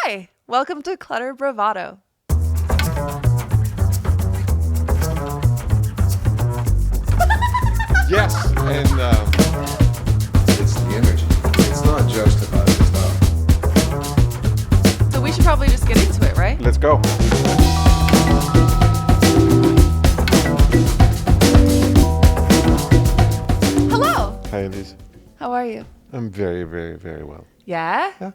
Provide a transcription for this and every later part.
Hi, welcome to Clutter Bravado. Yes, and it's the energy. It's not just about the stuff. So we should probably just get into it, right? Let's go. Hello. Hi, Elyse. How are you? I'm very, very, very well. Yeah? Yeah.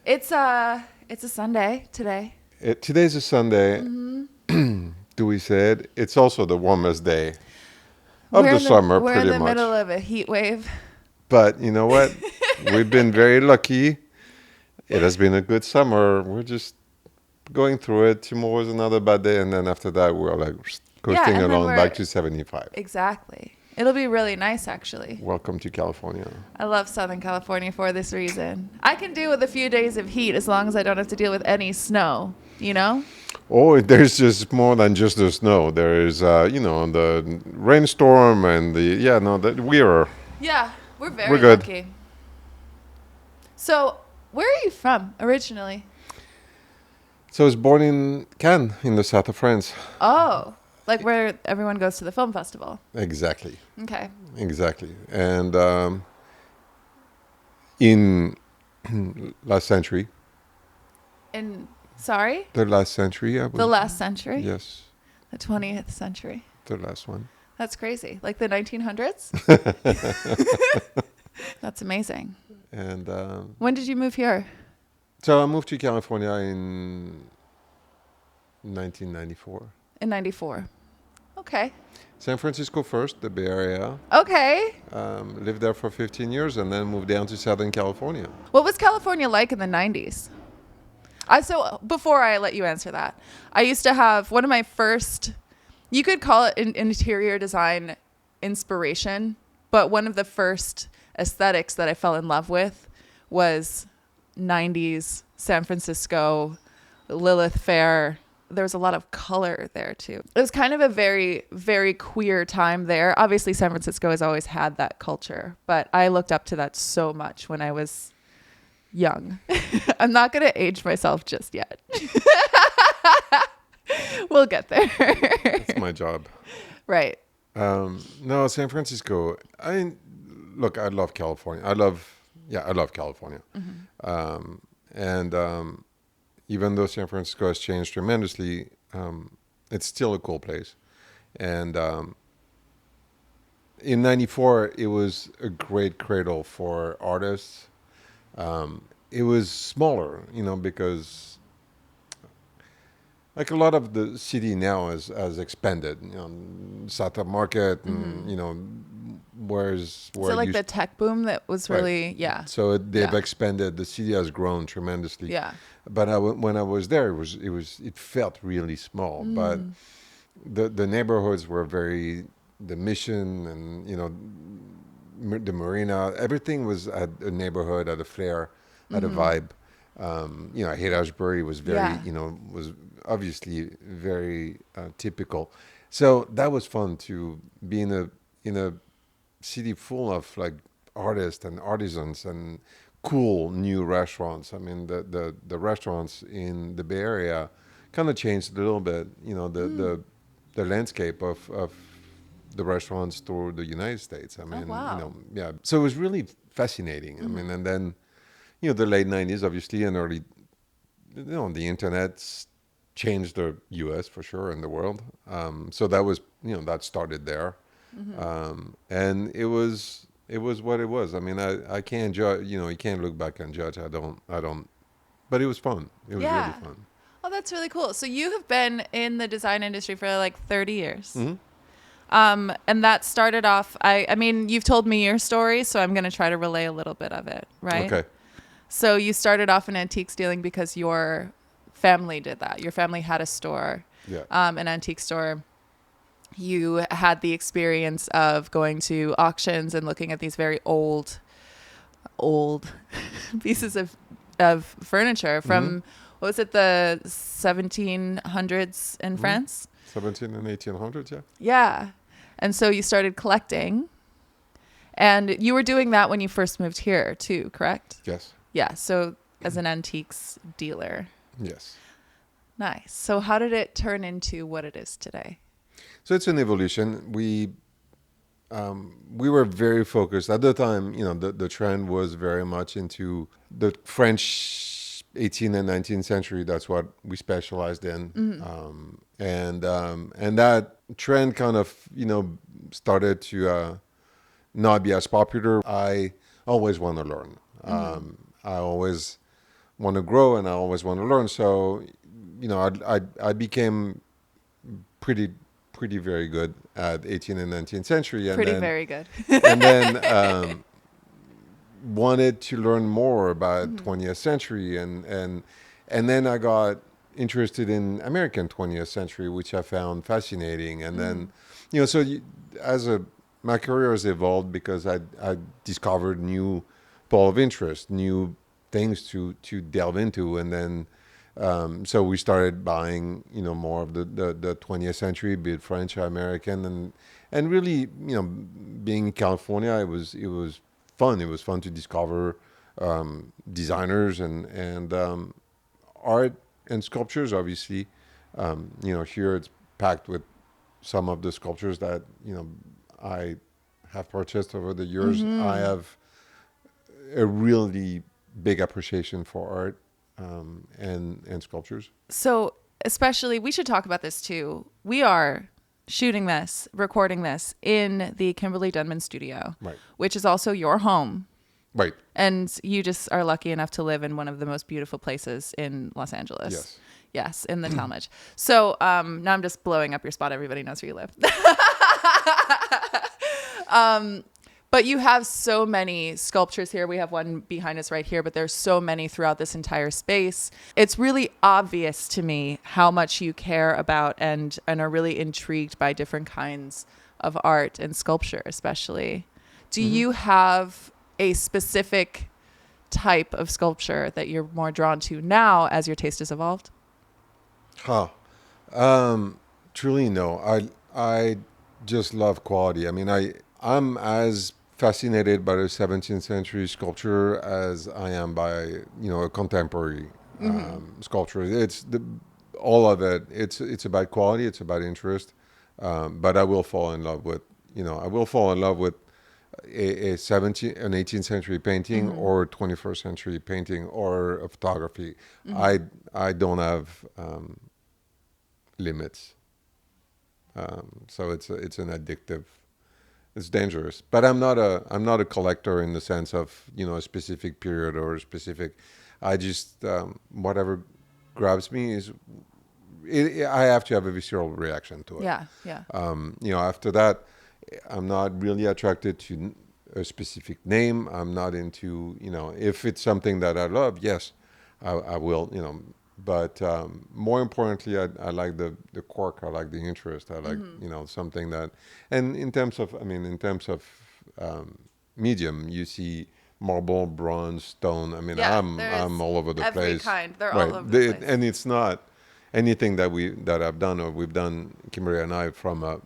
It's a Sunday today. Today's a Sunday. Mm-hmm. Do we say it? It's also the warmest day of the summer, we're pretty in the much. middle of a heat wave. But you know what? We've been very lucky. It has been a good summer. We're just going through it. Tomorrow's another bad day, and then after that, we're like coasting and then along back to 75. Exactly. It'll be really nice, actually. Welcome to California. I love Southern California for this reason. I can deal with a few days of heat as long as I don't have to deal with any snow, you know? Oh, there's just more than just the snow. There is, the rainstorm and we're we're good. lucky. So, where are you from originally? So I was born in Cannes, in the south of France. Oh, like where everyone goes to the film festival. Exactly. Okay. Exactly. And in last century. Sorry? The last century. The last century? Yes. The 20th century. The last one. That's crazy. Like the 1900s? That's amazing. And when did you move here? so I moved to California in 1994. In 94. Okay. San Francisco first, the Bay Area. Okay. Lived there for 15 years and then moved down to Southern California. What was California like in the 90s? So before I let you answer that, I used to have one of my first, you could call it an interior design inspiration, but one of the first aesthetics that I fell in love with was 90s San Francisco, Lilith Fair. There was a lot of color there too. It was kind of a very, very queer time there. Obviously, San Francisco has always had that culture, but I looked up to that so much when I was young. I'm not going to age myself just yet. We'll get there. That's my job. Right. No, San Francisco. I love California. I love California. Mm-hmm. Even though San Francisco has changed tremendously, it's still a cool place. And in '94, it was a great cradle for artists. It was smaller, because like a lot of the city now has expanded, Sata Market, and where's So like the tech boom that was really, right. yeah. So they've expanded. The city has grown tremendously. Yeah. But when I was there, it felt really small. But the neighborhoods were the Mission and the Marina. Everything was at a neighborhood, at a flair, at a vibe. Haight-Ashbury was was obviously very typical. So that was fun to be in a city full of like artists and artisans and cool new restaurants. I mean, the restaurants in the Bay Area kind of changed a little bit. The landscape of the restaurants through the United States. I mean, wow. So it was really fascinating. I mean, and then the late '90s, obviously, and early, the internet's changed the U.S. for sure and the world. So that was, that started there. And it was what it was. I mean, I can't judge, you can't look back and judge. I don't, but it was fun. It was really fun. Oh, that's really cool. So you have been in the design industry for like 30 years. Mm-hmm. And that started off, I mean, you've told me your story, so I'm going to try to relay a little bit of it, right? Okay. So you started off in antiques dealing because your family did that. Your family had a store, an antique store. You had the experience of going to auctions and looking at these very old pieces of furniture from, what was it, the 1700s in France? 17 and 1800s, yeah. Yeah. And so you started collecting. And you were doing that when you first moved here too, correct? Yes. Yeah. So as an antiques dealer. Yes. Nice. So how did it turn into what it is today? So it's an evolution. We were very focused at the time. The trend was very much into the French 18th and 19th century. That's what we specialized in, and that trend kind of started to not be as popular. I always want to learn. I always want to grow, and I always want to learn. So I became pretty very good at 18th and 19th century, and Very good. and then wanted to learn more about 20th century, and then I got interested in American 20th century, which I found fascinating. And then my career has evolved because I discovered new pole of interest, new things to delve into, and then so we started buying more of the 20th century, be it French or American, and really being in California, it was fun. It was fun to discover designers and art and sculptures. Obviously, here it's packed with some of the sculptures that I have purchased over the years. I have a really big appreciation for art and sculptures. So especially, we should talk about this too. We are shooting this, recording this in the Kimberly Denman studio, Right. which is also your home. Right. And you just are lucky enough to live in one of the most beautiful places in Los Angeles. Yes. Yes, in the Talmadge. So now I'm just blowing up your spot. Everybody knows where you live. But you have so many sculptures here. We have one behind us right here, but there's so many throughout this entire space. It's really obvious to me how much you care about and are really intrigued by different kinds of art and sculpture, especially. Do you have a specific type of sculpture that you're more drawn to now as your taste has evolved? Truly, no. I just love quality. I mean, I'm as fascinated by the 17th century sculpture as I am by a contemporary sculpture. It's all of it. It's about quality. It's about interest. But I will fall in love with a 18th century painting or 21st century painting or a photography. I don't have limits. So it's an addictive. It's dangerous, but I'm not a collector in the sense of a specific period or a specific. I just whatever grabs me I have to have a visceral reaction to it. Yeah. After that, I'm not really attracted to a specific name. I'm not into if it's something that I love, yes, I will. But more importantly, I like the quirk. I like the interest. I like something that, and in terms of medium, you see marble, bronze, stone. I mean, I'm all over the place. Every kind. They're all over the place. And it's not anything that I've done or we've done, Kimberly and I, from a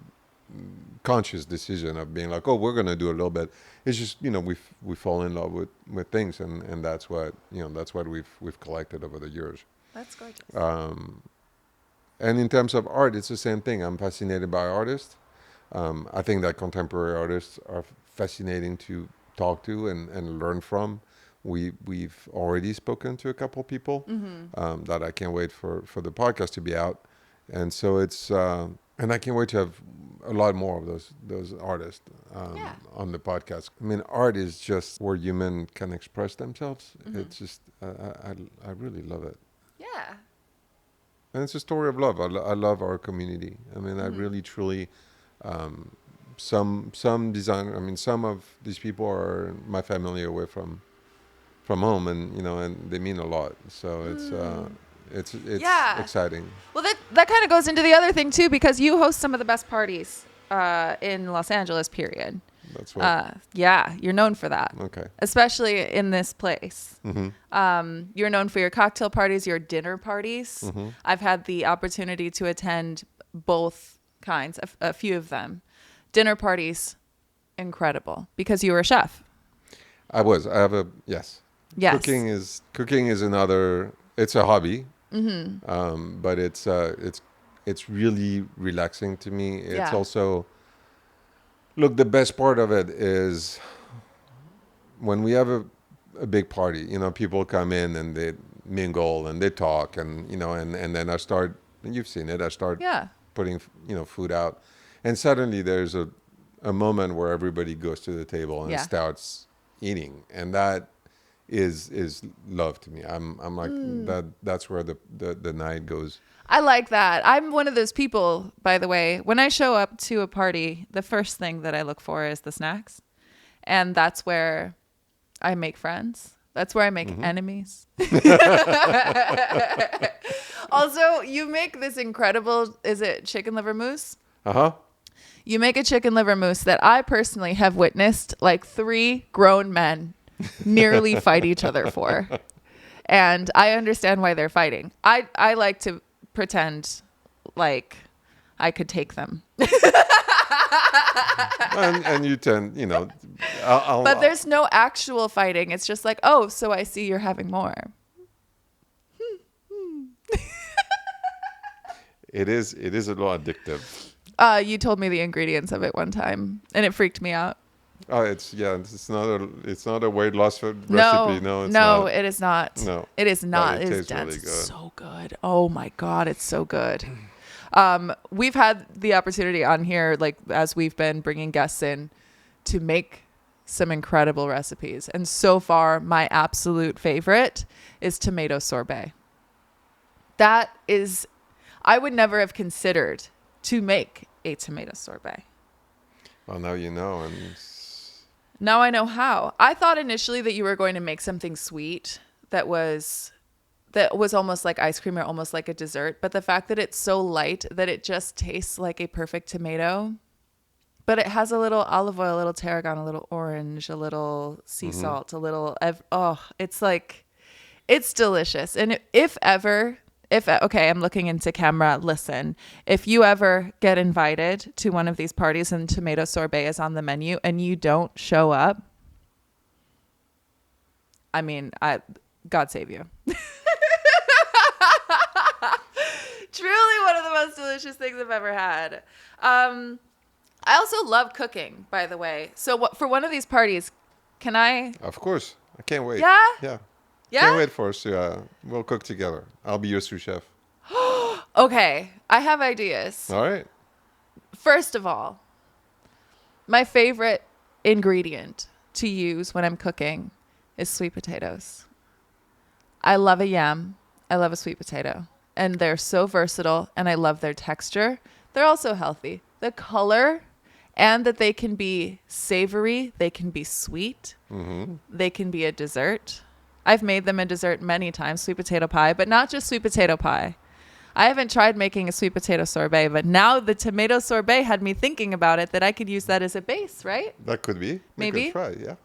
conscious decision of being like, oh, we're going to do a little bit. It's just we fall in love with things, and that's what we've collected over the years. That's gorgeous. And in terms of art, it's the same thing. I'm fascinated by artists. I think that contemporary artists are fascinating to talk to and learn from. We've already spoken to a couple people that I can't wait for the podcast to be out. And so it's and I can't wait to have a lot more of those artists on the podcast. I mean, art is just where humans can express themselves. It's just I really love it. Yeah. And it's a story of love. I love our community. I mean, I really, truly, some designer. I mean, some of these people are my family away from home, and and they mean a lot. So it's exciting. Well, that kind of goes into the other thing too, because you host some of the best parties in Los Angeles. Period. That's right. You're known for that. Okay. Especially in this place. You're known for your cocktail parties, your dinner parties. I've had the opportunity to attend both kinds, a few of them. Dinner parties, incredible, because you were a chef. I was. I have yes. Yes. Cooking is another. It's a hobby, but it's really relaxing to me. It's Yeah. also, look, the best part of it is when we have a big party. People come in and they mingle and they talk, and and then I start. And you've seen it. I start Yeah. putting food out, and suddenly there's a moment where everybody goes to the table and Yeah. starts eating, and that is love to me. I'm like that's where the night goes. I like that. I'm one of those people, by the way. When I show up to a party, the first thing that I look for is the snacks. And that's where I make friends. That's where I make enemies. Also, you make this incredible, is it chicken liver mousse? Uh-huh. You make a chicken liver mousse that I personally have witnessed like 3 grown men nearly fight each other for. And I understand why they're fighting. I like to pretend like I could take them. and you tend, But there's no actual fighting. It's just like, oh, so I see you're having more. It is a little addictive. You told me the ingredients of it one time, and it freaked me out. Oh, it's not a weight loss recipe. No, No, it's no, not. it is not. No, it is not. but it It is tastes really dense. good. It's so good. Oh my God, it's so good. We've had the opportunity on here, like as we've been bringing guests in, to make some incredible recipes. And so far, my absolute favorite is tomato sorbet. That is, I would never have considered to make a tomato sorbet. Well, now you know, and Now I know how. I thought initially that you were going to make something sweet that was almost like ice cream or almost like a dessert. But the fact that it's so light that it just tastes like a perfect tomato, but it has a little olive oil, a little tarragon, a little orange, a little sea salt, a little, it's like, it's delicious. And okay, I'm looking into camera. Listen, if you ever get invited to one of these parties and tomato sorbet is on the menu and you don't show up, I mean, God save you. Truly one of the most delicious things I've ever had. I also love cooking, by the way. So for one of these parties, can I? of course, I can't wait. Yeah? Yeah. Yeah? Can't wait for us to. We'll cook together. I'll be your sous chef. Okay, I have ideas. All right. First of all, my favorite ingredient to use when I'm cooking is sweet potatoes. I love a yam. I love a sweet potato. And they're so versatile, and I love their texture. They're also healthy. The color, and that they can be savory. They can be sweet. Mm-hmm. They can be a dessert. I've made them a dessert many times, sweet potato pie, but not just sweet potato pie. I haven't tried making a sweet potato sorbet, but now the tomato sorbet had me thinking about it, that I could use that as a base, right? That could be. Maybe. We could try, yeah.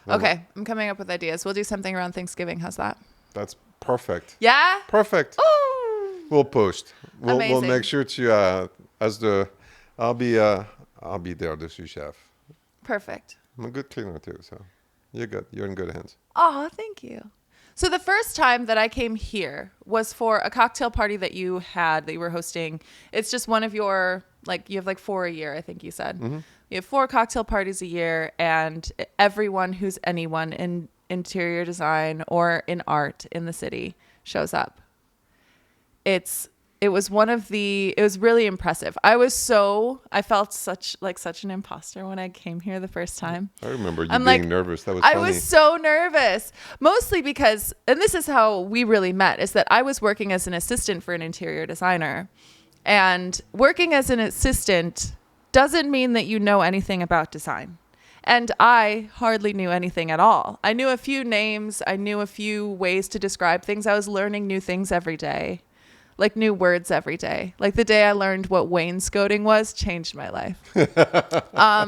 Okay, I'm coming up with ideas. We'll do something around Thanksgiving. How's that? That's perfect. Yeah? Perfect. Ooh. We'll post. We'll Amazing. make sure to I'll be there, the sous chef. Perfect. I'm a good cleaner too, so you're good. You're in good hands. Oh, thank you. So the first time that I came here was for a cocktail party that you were hosting. It's just one of your, you have 4 a year, I think you said. Mm-hmm. You have 4 cocktail parties a year, and anyone in interior design or in art in the city shows up. It was really impressive. I felt such an imposter when I came here the first time. I remember you being nervous. That was funny. I was so nervous, mostly because, and this is how we really met, is that I was working as an assistant for an interior designer. And working as an assistant doesn't mean that you know anything about design. And I hardly knew anything at all. I knew a few names. I knew a few ways to describe things. I was learning new things every day. New words every day. The day I learned what wainscoting was changed my life. I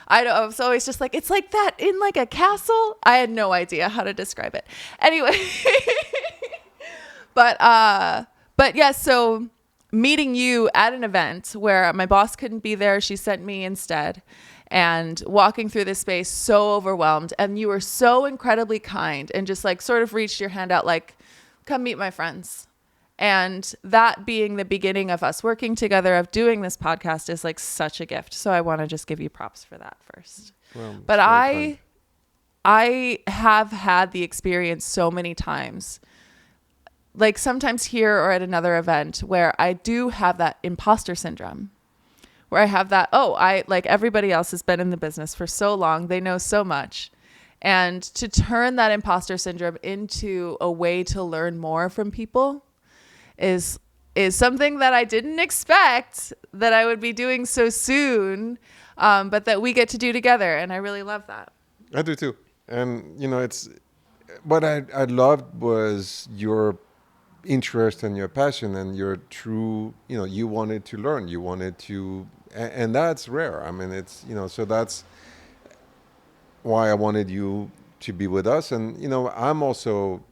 was always just it's like that in a castle. I had no idea how to describe it. Anyway, but yeah, so meeting you at an event where my boss couldn't be there, she sent me instead. and walking through this space so overwhelmed. And you were so incredibly kind and just like sort of reached your hand out like, come meet my friends. And that being the beginning of us working together, of doing this podcast, is like such a gift. So I want to just give you props for that first. Well, but I have had the experience so many times, like sometimes here or at another event, where I do have that imposter syndrome, where I have that, I like everybody else has been in the business for so long. They know so much. And to turn that imposter syndrome into a way to learn more from people is something that I didn't expect that I would be doing so soon, but that we get to do together. And I really love that. I do too. And, it's what I loved was your interest and your passion and your true, you wanted to learn, you wanted to, and that's rare. I mean, it's, so that's why I wanted you to be with us. And, I'm also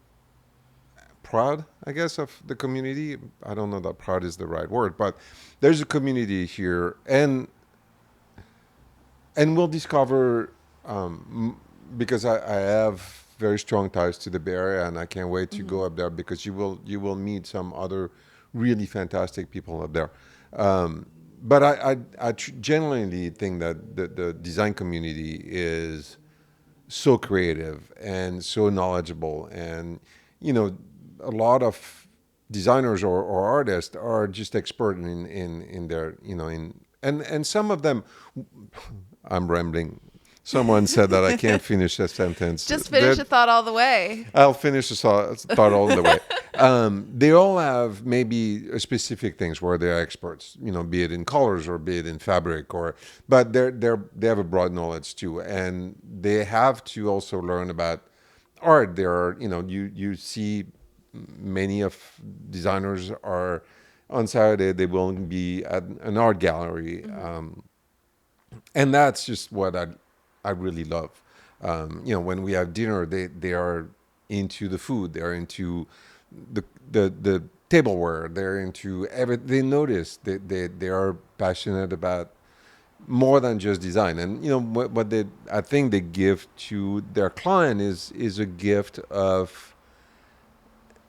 proud, I guess, of the community. I don't know that proud is the right word, but there's a community here, and we'll discover, because I have very strong ties to the Bay Area, and I can't wait to go up there, because you will meet some other really fantastic people up there. But I genuinely think that the design community is so creative and so knowledgeable, and a lot of designers or artists are just expert in their and some of them. I'm rambling. Someone said that I can't finish a sentence. Just finish a thought all the way. I'll finish the thought all the way. They all have maybe specific things where they're experts, be it in colors or be it in fabric, but they have a broad knowledge too, and they have to also learn about art. There are, you see many of designers are on Saturday, they will be at an art gallery, and that's just what I really love. When we have dinner, they are into the food, they're into the tableware, they're into everything. They notice they are passionate about more than just design. And what I think they give to their client is a gift of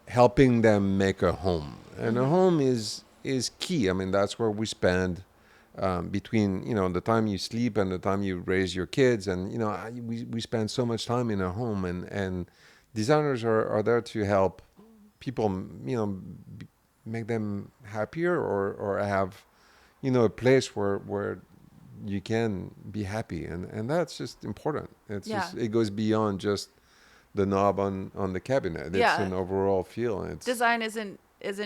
helping them make a home. And a home is key. I mean, that's where we spend between the time you sleep and the time you raise your kids, and we spend so much time in a home, and designers are there to help people make them happier, or have a place where you can be happy, and that's just important. It's just, it goes beyond just the knob on the cabinet. It's an overall feel. It's design isn't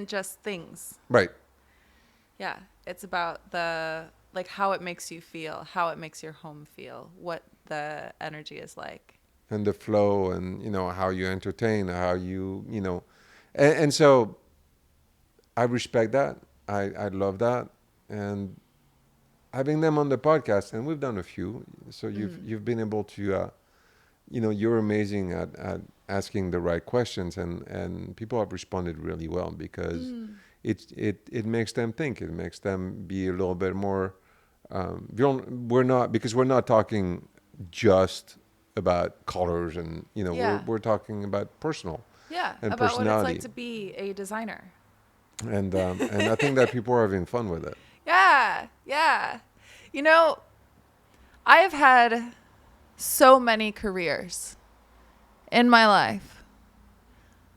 just things. Right. Yeah, it's about how it makes you feel, how it makes your home feel, what the energy is like, and the flow, and how you entertain, how you and so I respect that. I love that, and having them on the podcast, and we've done a few, so you've been able to you're amazing at asking the right questions, and people have responded really well, because it makes them think. It makes them be a little bit more. We're not talking just about colors, and we're talking about personal. Yeah, and about personality. What it's like to be a designer. And I think that people are having fun with it. Yeah. I have had so many careers in my life.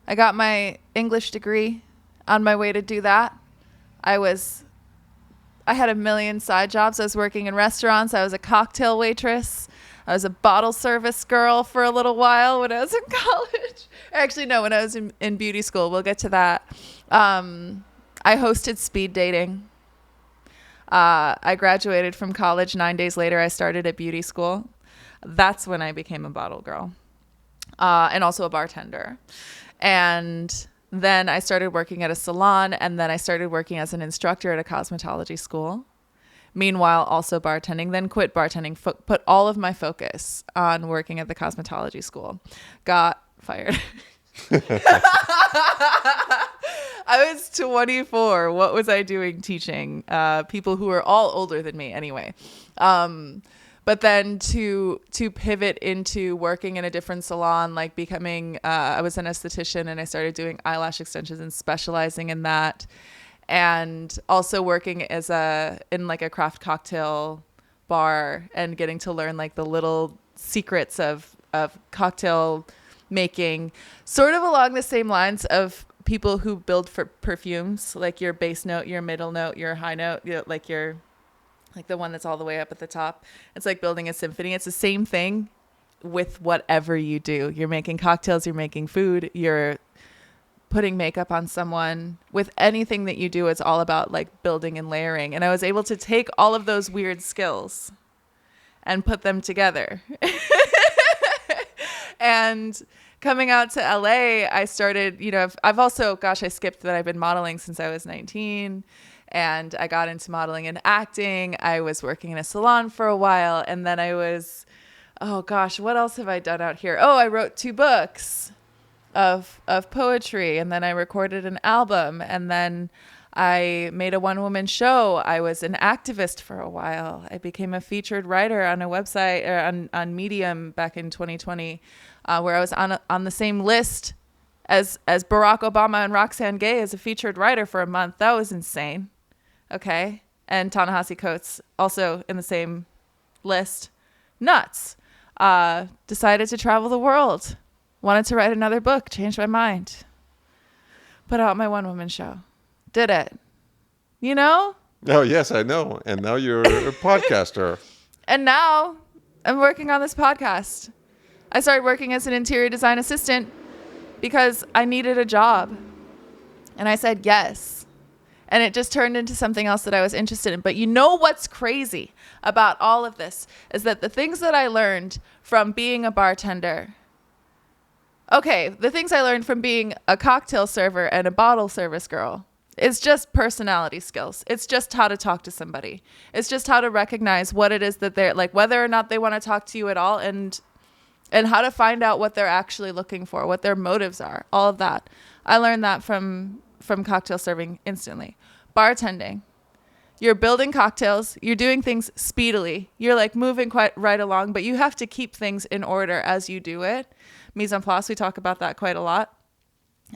I got my English degree. On my way to do that, I had a million side jobs. I was working in restaurants. I was a cocktail waitress. I was a bottle service girl for a little while when I was in college. Actually, no, when I was in beauty school. We'll get to that. I hosted speed dating. I graduated from college. 9 days later, I started at beauty school. That's when I became a bottle girl, and also a bartender. And then I started working at a salon, and then I started working as an instructor at a cosmetology school. Meanwhile, also bartending, then quit bartending, put all of my focus on working at the cosmetology school. Got fired. I was 24. What was I doing teaching people who were all older than me anyway? But then to pivot into working in a different salon, like becoming, I was an esthetician and I started doing eyelash extensions and specializing in that. And also working in like a craft cocktail bar and getting to learn like the little secrets of cocktail making, sort of along the same lines of people who build for perfumes, like your base note, your middle note, your high note, like the one that's all the way up at the top. It's like building a symphony. It's the same thing with whatever you do. You're making cocktails, you're making food, you're putting makeup on someone. With anything that you do, it's all about like building and layering. And I was able to take all of those weird skills and put them together. And coming out to LA, I started, I've also, I skipped that I've been modeling since I was 19. And I got into modeling and acting. I was working in a salon for a while. And then I was, what else have I done out here? Oh, I wrote 2 books of poetry. And then I recorded an album. And then I made a one-woman show. I was an activist for a while. I became a featured writer on a website or on Medium back in 2020, where I was on the same list as Barack Obama and Roxane Gay as a featured writer for a month. That was insane. Okay. And Ta-Nehisi Coates also in the same list. Nuts. Decided to travel the world. Wanted to write another book. Changed my mind. Put out my one-woman show. Did it. Oh, yes, I know. And now you're a podcaster. And now I'm working on this podcast. I started working as an interior design assistant because I needed a job. And I said yes. And it just turned into something else that I was interested in. But you know what's crazy about all of this is that the things that I learned from being a bartender, the things I learned from being a cocktail server and a bottle service girl, it's just personality skills. It's just how to talk to somebody. It's just how to recognize what it is that they're like, whether or not they want to talk to you at all, and how to find out what they're actually looking for, what their motives are, all of that. I learned that from cocktail serving instantly. Bartending. You're building cocktails. You're doing things speedily. You're like moving quite right along, but you have to keep things in order as you do it. Mise en place, we talk about that quite a lot.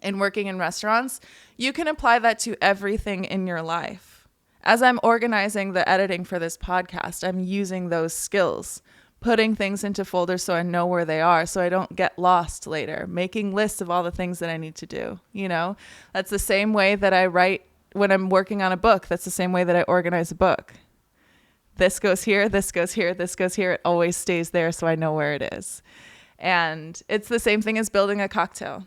In working in restaurants, you can apply that to everything in your life. As I'm organizing the editing for this podcast, I'm using those skills, putting things into folders so I know where they are, so I don't get lost later, making lists of all the things that I need to do. That's the same way that I write when I'm working on a book. That's the same way that I organize a book. This goes here, this goes here, this goes here. It always stays there so I know where it is. And it's the same thing as building a cocktail.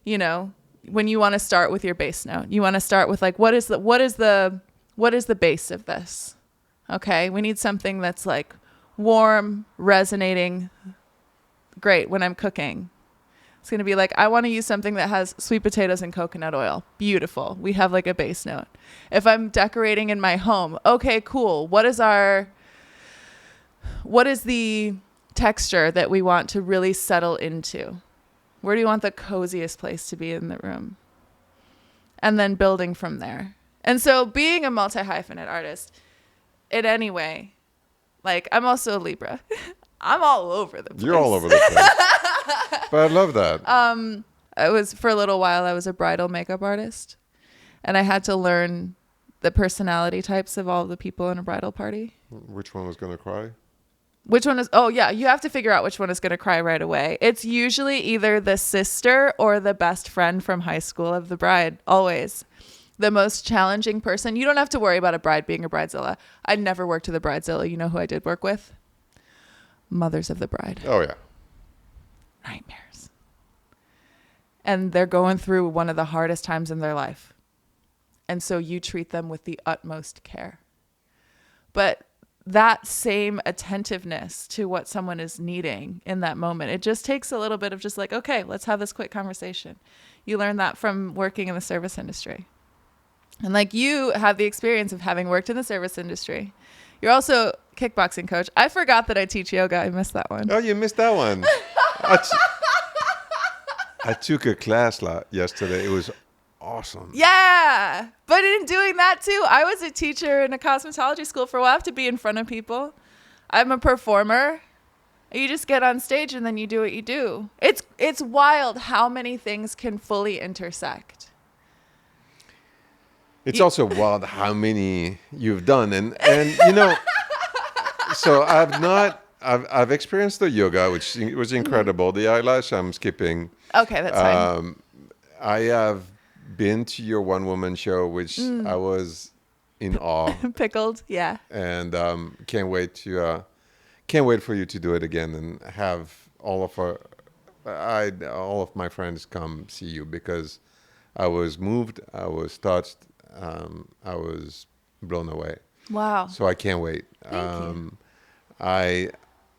When you want to start with your base note, you want to start with like, what is the base of this? Okay. We need something that's like warm, resonating. Great. When I'm cooking, it's going to be like, I want to use something that has sweet potatoes and coconut oil. Beautiful. We have like a base note. If I'm decorating in my home, okay, cool. What is the texture that we want to really settle into? Where do you want the coziest place to be in the room? And then building from there. And so being a multi-hyphenate artist in any way, like I'm also a Libra. I'm all over the place. You're all over the place. But I love that. For a little while, I was a bridal makeup artist. And I had to learn the personality types of all the people in a bridal party. Which one was going to cry? Which one is, you have to figure out which one is going to cry right away. It's usually either the sister or the best friend from high school of the bride, always. The most challenging person. You don't have to worry about a bride being a bridezilla. I never worked with a bridezilla. You know who I did work with? Mothers of the bride. Oh, yeah. Nightmares. And they're going through one of the hardest times in their life. And so you treat them with the utmost care. But that same attentiveness to what someone is needing in that moment, it just takes a little bit of just like, okay, let's have this quick conversation. You learn that from working in the service industry. And like you have the experience of having worked in the service industry. You're also a kickboxing coach. I forgot that I teach yoga. I missed that one. Oh, you missed that one. I took a class yesterday. It was awesome. Yeah. But in doing that too, I was a teacher in a cosmetology school for a while. I have to be in front of people. I'm a performer. You just get on stage and then you do what you do. It's wild how many things can fully intersect. It's also wild how many you've done, and so I've experienced the yoga, which was incredible. The eyelash I'm skipping. Okay, that's fine. I have been to your one woman show, which I was in awe. Pickled, yeah. And can't wait for you to do it again and have all of my friends come see you, because I was moved, I was touched, I was blown away. Wow. So I can't wait. Thank you.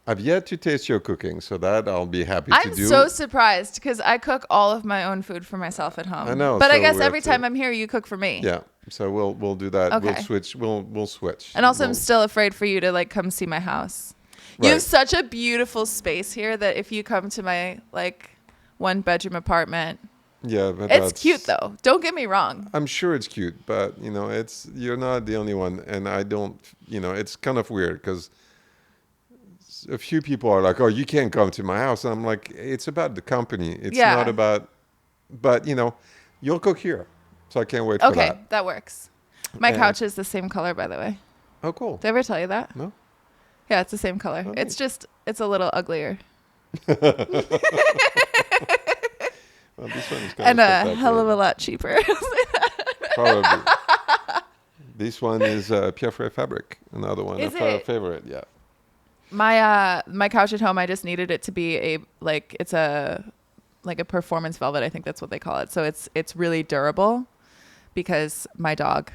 I've yet to taste your cooking, so that I'll be happy to do. I'm so surprised because I cook all of my own food for myself at home. I know, but so I guess we have every to- time I'm here, you cook for me. Yeah, so we'll do that. Okay. We'll switch. And also, I'm We'll- still afraid for you to like come see my house. You have Right. such a beautiful space here that if you come to my like 1-bedroom apartment, Yeah, but it's cute though. Don't get me wrong. I'm sure it's cute, but you're not the only one, and I don't. It's kind of weird because a few people are like, "Oh, you can't come to my house." And I'm like, "It's about the company. It's Yeah. not about." But you'll cook here, so I can't wait for Okay, that. that works. My And- couch is the same color, by the way. Oh, cool. Did I ever tell you that? No. Yeah, it's the same color. Oh, It's just, it's a little uglier. Well, this one is kind And of a hell of a lot cheaper. Probably. This one is Pierre Frey fabric. Another one Is of our it? favorite. Yeah. My couch at home, I just needed it to be it's a performance velvet. I think that's what they call it. So it's really durable because my dog,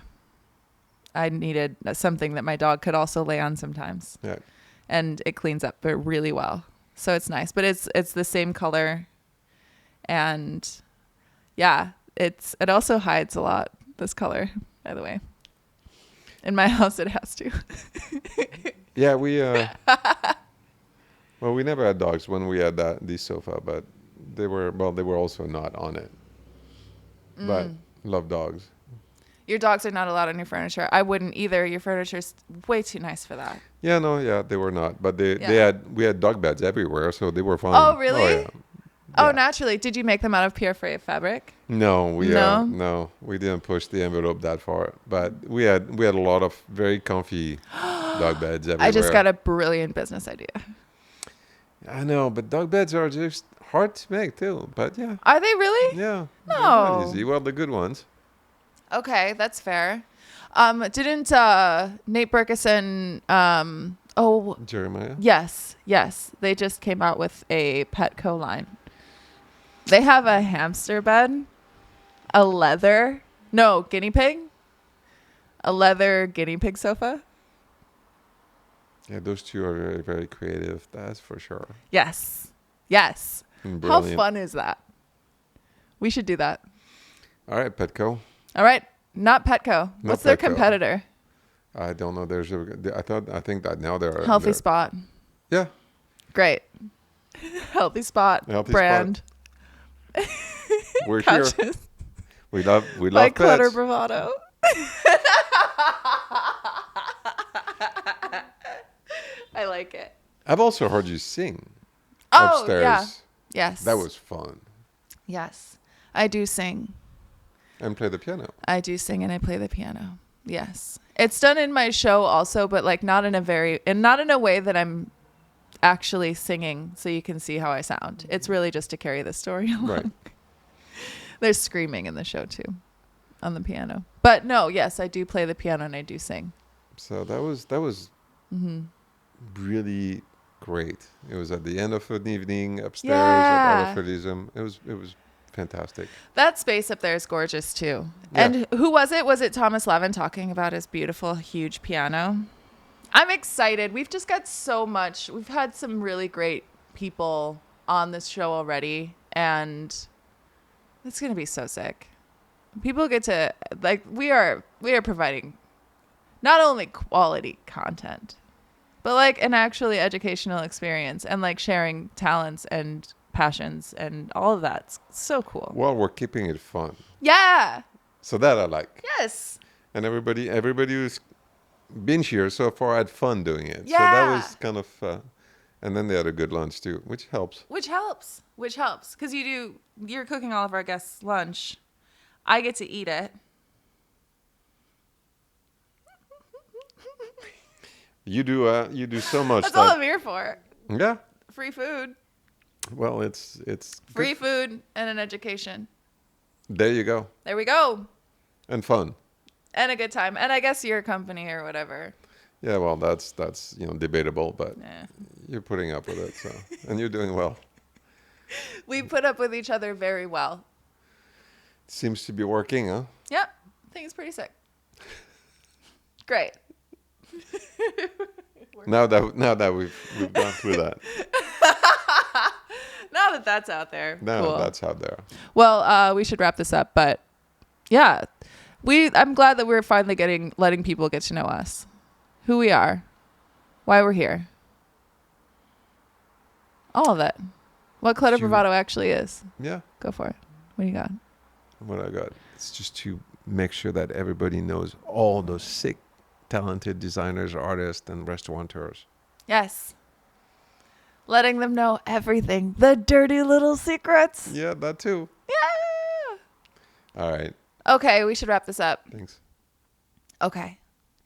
I needed something that my dog could also lay on sometimes. Yeah. And it cleans up really well. So it's nice, but it's the same color. And yeah, it also hides a lot, this color, by the way. In my house, it has to. Yeah, we well, we never had dogs when we had this sofa, but they were also not on it. But love dogs. Your dogs are not allowed on your furniture. I wouldn't either. Your furniture's way too nice for that. Yeah, no, yeah, they were not. But Yeah. we had dog beds everywhere, so they were fine. Oh, really? Oh, yeah. Oh, Yeah. naturally. Did you make them out of Pierre Frey fabric? No, we No? we didn't push the envelope that far. But we had a lot of very comfy dog beds everywhere. I just got a brilliant business idea. I know, but dog beds are just hard to make too. But yeah, Are they really? yeah, they're No. not easy. Well, the good ones. Okay, that's fair. Didn't Nate Berkison Jeremiah. yes. They just came out with a Petco line. They have a hamster bed, a guinea pig, a leather guinea pig sofa. Yeah, those two are very, very creative. That's for sure. Yes. And How brilliant. fun is that? We should do that. All right, Petco. All right. Not Petco. What's their Petco. competitor? I don't know. I think that now they're Healthy Spot. Yeah. Great. Healthy Spot Healthy brand. We're here. Couches We love by pets. Clutter Bravado. I like it. I've also heard you sing Oh, upstairs. yeah. Yes. That was fun. Yes. I do sing. And play the piano. I do sing and I play the piano. Yes. It's done in my show also, but like not in a way that I'm actually singing so you can see how I sound. It's really just to carry the story along. Right. There's screaming in the show too on the piano. But no, yes, I do play the piano and I do sing. So that was really great. It was at the end of an evening upstairs Yeah. at Arthurdism. It was fantastic. That space up there is gorgeous too. Yeah. And who was it? Was it Thomas Levin talking about his beautiful, huge piano? I'm excited. We've just got so much. We've had some really great people on this show already, and it's going to be so sick. People get to, like, we are providing not only quality content, but like an actually educational experience and like sharing talents and passions and all of that. It's so cool. Well, we're keeping it fun. Yeah. So that I like. Yes. And everybody who's been here so far. I had fun doing it. Yeah. So that was kind of, and then they had a good lunch too, which helps. Which helps. Because you're cooking all of our guests' lunch. I get to eat it. You do so much. That's all I'm here for. Yeah. Free food. Well, it's Free good. food and an education. There you go. There we go. And fun. And a good time. And I guess your company or whatever. Yeah, well, that's debatable, but Yeah. you're putting up with it, so and you're doing well. We put up with each other very well. Seems to be working, huh? Yep. I think it's pretty sick. Great. Now that we've gone through that. Now that that's out there. Now cool. that's out there. Well, we should wrap this up, but yeah. I'm glad that we're finally letting people get to know us. Who we are. Why we're here. All of it. What Clutter Bravado actually is. Yeah. Go for it. What do you got? What I got. It's just to make sure that everybody knows all those sick, talented designers, artists, and restaurateurs. Yes. Letting them know everything. The dirty little secrets. Yeah, that too. Yeah. All right. Okay, we should wrap this up. Thanks. Okay.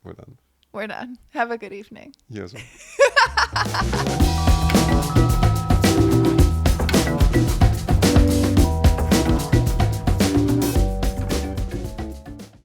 We're done. We're done. Have a good evening. Yes.